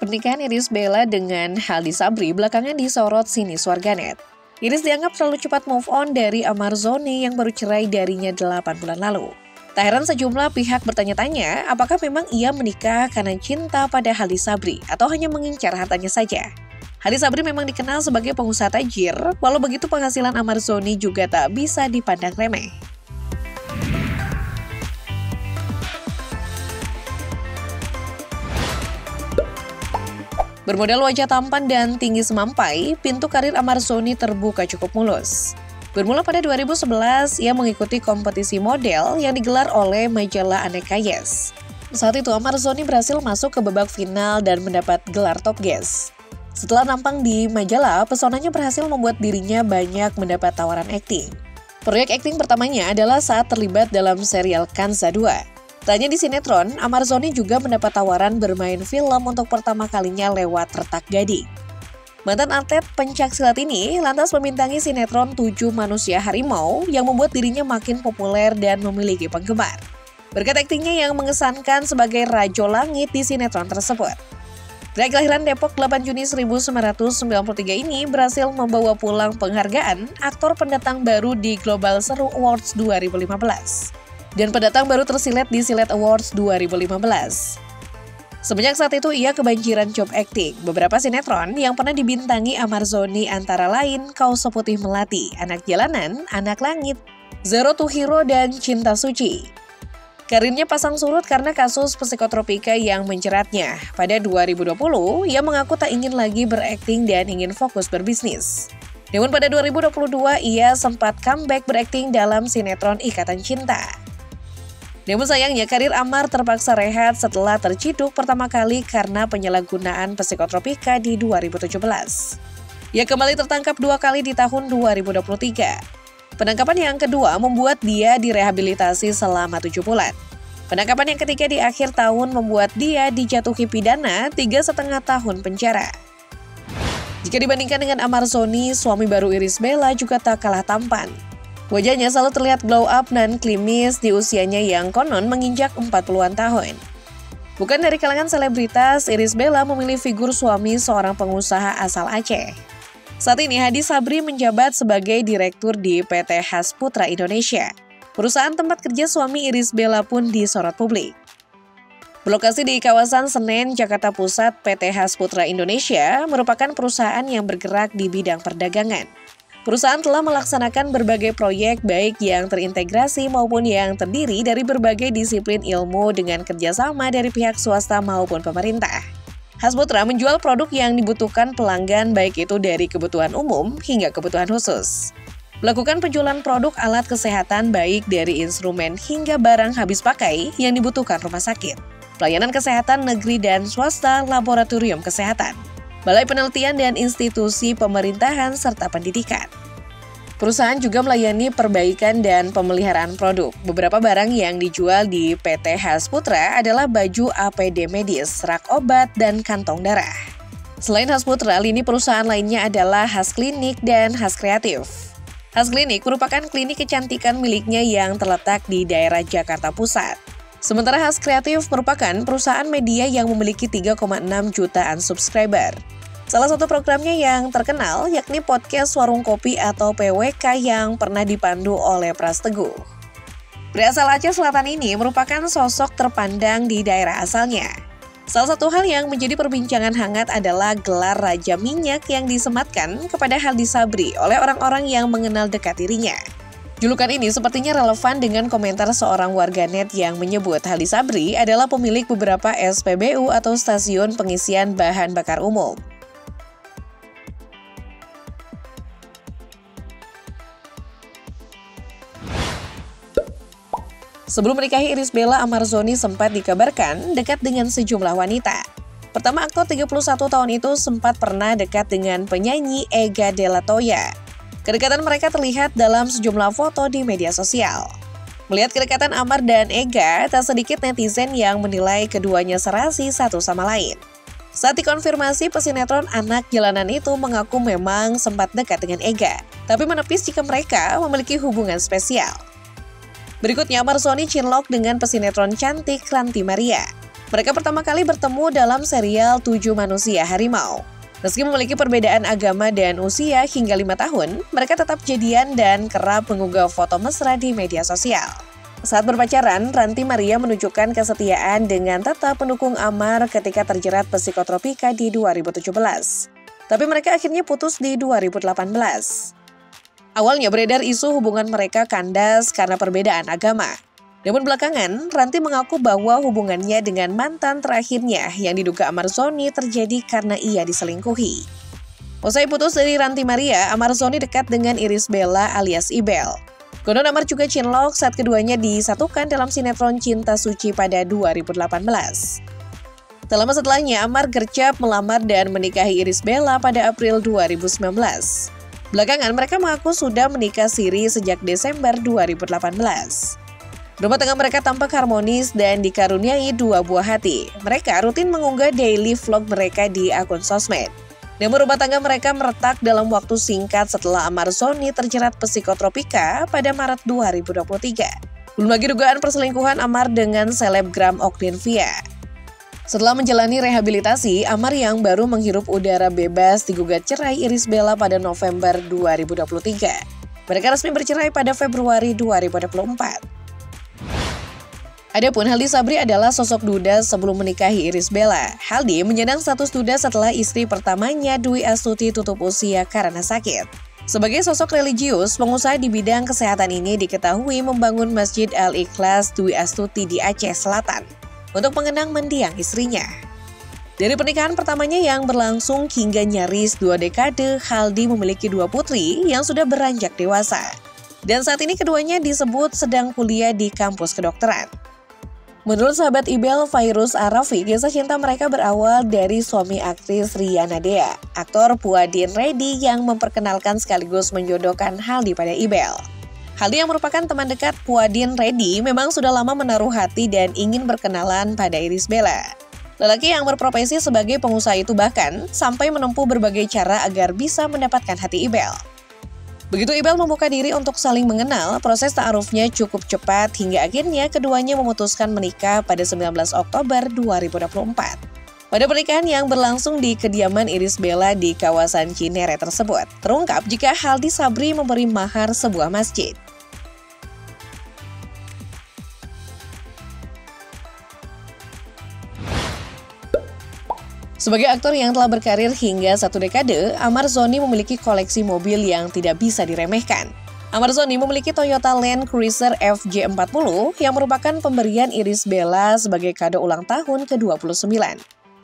Pernikahan Irish Bella dengan Haldi Sabri belakangan disorot sinis warganet. Irish dianggap terlalu cepat move on dari Amar Zoni yang baru cerai darinya 8 bulan lalu. Tak heran sejumlah pihak bertanya-tanya apakah memang ia menikah karena cinta pada Haldi Sabri atau hanya mengincar hartanya saja. Haldi Sabri memang dikenal sebagai pengusaha tajir, walau begitu penghasilan Amar Zoni juga tak bisa dipandang remeh. Bermodal wajah tampan dan tinggi semampai, pintu karir Amar Zoni terbuka cukup mulus. Bermula pada 2011, ia mengikuti kompetisi model yang digelar oleh majalah Aneka Yes. Saat itu Amar Zoni berhasil masuk ke babak final dan mendapat gelar top guest. Setelah nampang di majalah, pesonanya berhasil membuat dirinya banyak mendapat tawaran akting. Proyek akting pertamanya adalah saat terlibat dalam serial Kanza 2. Tak hanya di sinetron, Amar Zoni juga mendapat tawaran bermain film untuk pertama kalinya lewat Retak Gading. Mantan atlet pencaksilat ini lantas membintangi sinetron 7 Manusia Harimau yang membuat dirinya makin populer dan memiliki penggemar. Berkat aktingnya yang mengesankan sebagai Rajo Langit di sinetron tersebut. Pria kelahiran Depok 8 Juni 1993 ini berhasil membawa pulang penghargaan aktor pendatang baru di Global Seru Awards 2015. Dan pendatang baru tersilet di Silet Awards 2015. Semenjak saat itu ia kebanjiran job acting. Beberapa sinetron yang pernah dibintangi Amar Zoni antara lain Kau Seputih Melati, Anak Jalanan, Anak Langit, Zero to Hero, dan Cinta Suci. Karirnya pasang surut karena kasus psikotropika yang menjeratnya. Pada 2020, ia mengaku tak ingin lagi berakting dan ingin fokus berbisnis. Namun pada 2022, ia sempat comeback berakting dalam sinetron Ikatan Cinta. Namun sayangnya karir Amar terpaksa rehat setelah terciduk pertama kali karena penyalahgunaan psikotropika di 2017. Ia kembali tertangkap 2 kali di tahun 2023. Penangkapan yang kedua membuat dia direhabilitasi selama 7 bulan. Penangkapan yang ketiga di akhir tahun membuat dia dijatuhi pidana 3,5 tahun penjara. Jika dibandingkan dengan Amar Zoni, suami baru Irish Bella juga tak kalah tampan. Wajahnya selalu terlihat glow up dan klimis di usianya yang konon menginjak 40-an tahun. Bukan dari kalangan selebritas, Irish Bella memilih figur suami seorang pengusaha asal Aceh. Saat ini Haldi Sabri menjabat sebagai direktur di PT Hasputra Indonesia. Perusahaan tempat kerja suami Irish Bella pun disorot publik. Berlokasi di kawasan Senen, Jakarta Pusat, PT Hasputra Indonesia merupakan perusahaan yang bergerak di bidang perdagangan. Perusahaan telah melaksanakan berbagai proyek baik yang terintegrasi maupun yang terdiri dari berbagai disiplin ilmu dengan kerjasama dari pihak swasta maupun pemerintah. Hasputra menjual produk yang dibutuhkan pelanggan baik itu dari kebutuhan umum hingga kebutuhan khusus. Melakukan penjualan produk alat kesehatan baik dari instrumen hingga barang habis pakai yang dibutuhkan rumah sakit. Pelayanan kesehatan negeri dan swasta, laboratorium kesehatan, balai penelitian dan institusi pemerintahan serta pendidikan. Perusahaan juga melayani perbaikan dan pemeliharaan produk. Beberapa barang yang dijual di PT Hasputra adalah baju APD medis, rak obat, dan kantong darah. Selain Hasputra, lini perusahaan lainnya adalah Has Klinik dan Has Kreatif. Has Klinik merupakan klinik kecantikan miliknya yang terletak di daerah Jakarta Pusat. Sementara Has Kreatif merupakan perusahaan media yang memiliki 3,6 jutaan subscriber. Salah satu programnya yang terkenal yakni podcast Warung Kopi atau PWK yang pernah dipandu oleh Pras Teguh. Pria asal Aceh Selatan ini merupakan sosok terpandang di daerah asalnya. Salah satu hal yang menjadi perbincangan hangat adalah gelar Raja Minyak yang disematkan kepada Haldi Sabri oleh orang-orang yang mengenal dekat dirinya. Julukan ini sepertinya relevan dengan komentar seorang warganet yang menyebut Haldi Sabri adalah pemilik beberapa SPBU atau stasiun pengisian bahan bakar umum. Sebelum menikahi Irish Bella, Amar Zoni sempat dikabarkan dekat dengan sejumlah wanita. Pertama, aktor 31 tahun itu sempat pernah dekat dengan penyanyi Ega De La Toya. Kedekatan mereka terlihat dalam sejumlah foto di media sosial. Melihat kedekatan Amar dan Ega, tak sedikit netizen yang menilai keduanya serasi satu sama lain. Saat dikonfirmasi, pesinetron Anak Jalanan itu mengaku memang sempat dekat dengan Ega, tapi menepis jika mereka memiliki hubungan spesial. Berikutnya, Amar Zoni cinlok dengan pesinetron cantik Ranty Maria. Mereka pertama kali bertemu dalam serial 7 Manusia Harimau. Meski memiliki perbedaan agama dan usia hingga 5 tahun, mereka tetap jadian dan kerap mengunggah foto mesra di media sosial. Saat berpacaran, Ranti Maria menunjukkan kesetiaan dengan tetap mendukung Amar ketika terjerat psikotropika di 2017. Tapi mereka akhirnya putus di 2018. Awalnya beredar isu hubungan mereka kandas karena perbedaan agama. Namun belakangan, Ranti mengaku bahwa hubungannya dengan mantan terakhirnya yang diduga Amar Zoni terjadi karena ia diselingkuhi. Usai putus dari Ranti Maria, Amar Zoni dekat dengan Irish Bella alias Ibel. Konon Amar juga cinlok saat keduanya disatukan dalam sinetron Cinta Suci pada 2018. Tak lama setelahnya, Amar gercep melamar dan menikahi Irish Bella pada April 2019. Belakangan mereka mengaku sudah menikah siri sejak Desember 2018. Rumah tangga mereka tampak harmonis dan dikaruniai 2 buah hati. Mereka rutin mengunggah daily vlog mereka di akun sosmed. Namun rumah tangga mereka meretak dalam waktu singkat setelah Amar Zoni terjerat psikotropika pada Maret 2023. Belum lagi dugaan perselingkuhan Amar dengan selebgram Oknivia. Setelah menjalani rehabilitasi, Amar yang baru menghirup udara bebas digugat cerai Irish Bella pada November 2023. Mereka resmi bercerai pada Februari 2024. Adapun Haldi Sabri adalah sosok duda sebelum menikahi Irish Bella. Haldi menyandang status duda setelah istri pertamanya Dwi Astuti tutup usia karena sakit. Sebagai sosok religius, pengusaha di bidang kesehatan ini diketahui membangun Masjid Al-Ikhlas Dwi Astuti di Aceh Selatan untuk mengenang mendiang istrinya. Dari pernikahan pertamanya yang berlangsung hingga nyaris 2 dekade, Haldi memiliki 2 putri yang sudah beranjak dewasa. Dan saat ini keduanya disebut sedang kuliah di kampus kedokteran. Menurut sahabat Ibel, Fairuz Arafi, kisah cinta mereka berawal dari suami aktris Riana Dea, aktor Puadin Reddy yang memperkenalkan sekaligus menjodohkan Haldi pada Ibel. Haldi yang merupakan teman dekat Puadin Reddy memang sudah lama menaruh hati dan ingin berkenalan pada Irish Bella. Lelaki yang berprofesi sebagai pengusaha itu bahkan sampai menempuh berbagai cara agar bisa mendapatkan hati Ibel. Begitu Ibel membuka diri untuk saling mengenal, proses ta'arufnya cukup cepat hingga akhirnya keduanya memutuskan menikah pada 19 Oktober 2024. Pada pernikahan yang berlangsung di kediaman Irish Bella di kawasan Cinere tersebut, terungkap jika Haldi Sabri memberi mahar sebuah masjid. Sebagai aktor yang telah berkarir hingga 1 dekade, Amar Zoni memiliki koleksi mobil yang tidak bisa diremehkan. Amar Zoni memiliki Toyota Land Cruiser FJ40 yang merupakan pemberian Irish Bella sebagai kado ulang tahun ke-29.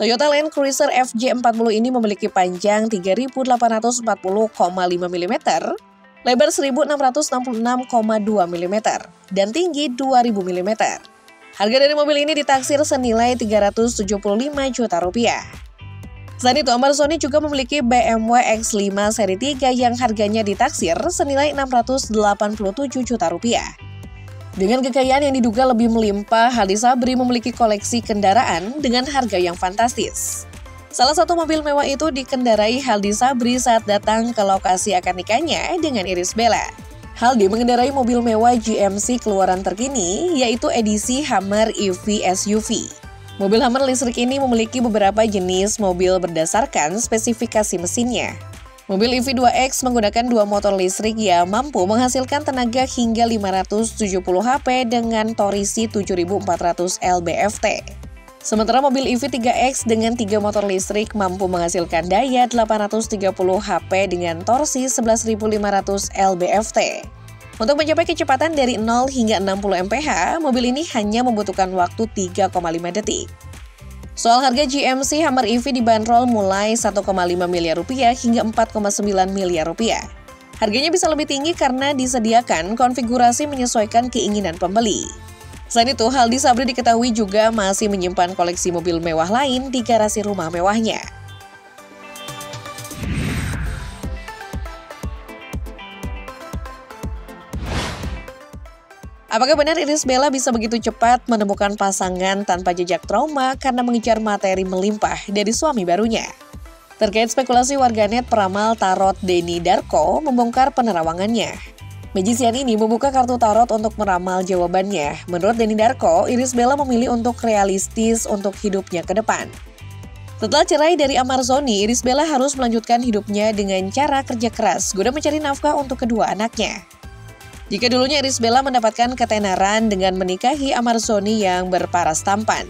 Toyota Land Cruiser FJ40 ini memiliki panjang 3.840,5 mm, lebar 1.666,2 mm, dan tinggi 2.000 mm. Harga dari mobil ini ditaksir senilai 375 juta rupiah. Selain itu, Amar Zoni juga memiliki BMW X5 seri 3 yang harganya ditaksir senilai 687 juta rupiah. Dengan kekayaan yang diduga lebih melimpah, Haldi Sabri memiliki koleksi kendaraan dengan harga yang fantastis. Salah satu mobil mewah itu dikendarai Haldi Sabri saat datang ke lokasi akad nikahnya dengan Irish Bella. Haldi mengendarai mobil mewah GMC keluaran terkini, yaitu edisi Hummer EV SUV. Mobil Hummer listrik ini memiliki beberapa jenis mobil berdasarkan spesifikasi mesinnya. Mobil EV2X menggunakan 2 motor listrik yang mampu menghasilkan tenaga hingga 570 HP dengan torisi 7400 lb-ft. Sementara mobil EV3X dengan 3 motor listrik mampu menghasilkan daya 830 HP dengan torsi 11.500 lb-ft. Untuk mencapai kecepatan dari 0 hingga 60 mph, mobil ini hanya membutuhkan waktu 3,5 detik. Soal harga GMC Hummer EV dibanderol mulai 1,5 miliar rupiah hingga 4,9 miliar rupiah. Harganya bisa lebih tinggi karena disediakan konfigurasi menyesuaikan keinginan pembeli. Selain itu, Haldi Sabri diketahui juga masih menyimpan koleksi mobil mewah lain di garasi rumah mewahnya. Apakah benar Irish Bella bisa begitu cepat menemukan pasangan tanpa jejak trauma karena mengejar materi melimpah dari suami barunya? Terkait spekulasi warganet, peramal tarot Denny Darko membongkar penerawangannya. Magician ini membuka kartu tarot untuk meramal jawabannya. Menurut Denny Darko, Irish Bella memilih untuk realistis untuk hidupnya ke depan. Setelah cerai dari Amar Zoni, Irish Bella harus melanjutkan hidupnya dengan cara kerja keras guna mencari nafkah untuk kedua anaknya. Jika dulunya Irish Bella mendapatkan ketenaran dengan menikahi Amar Zoni yang berparas tampan,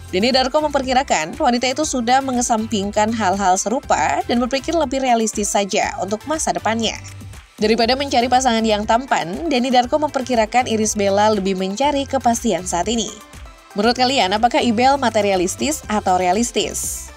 Denny Darko memperkirakan wanita itu sudah mengesampingkan hal-hal serupa dan berpikir lebih realistis saja untuk masa depannya. Daripada mencari pasangan yang tampan, Denny Darko memperkirakan Irish Bella lebih mencari kepastian saat ini. Menurut kalian, apakah Ibel materialistis atau realistis?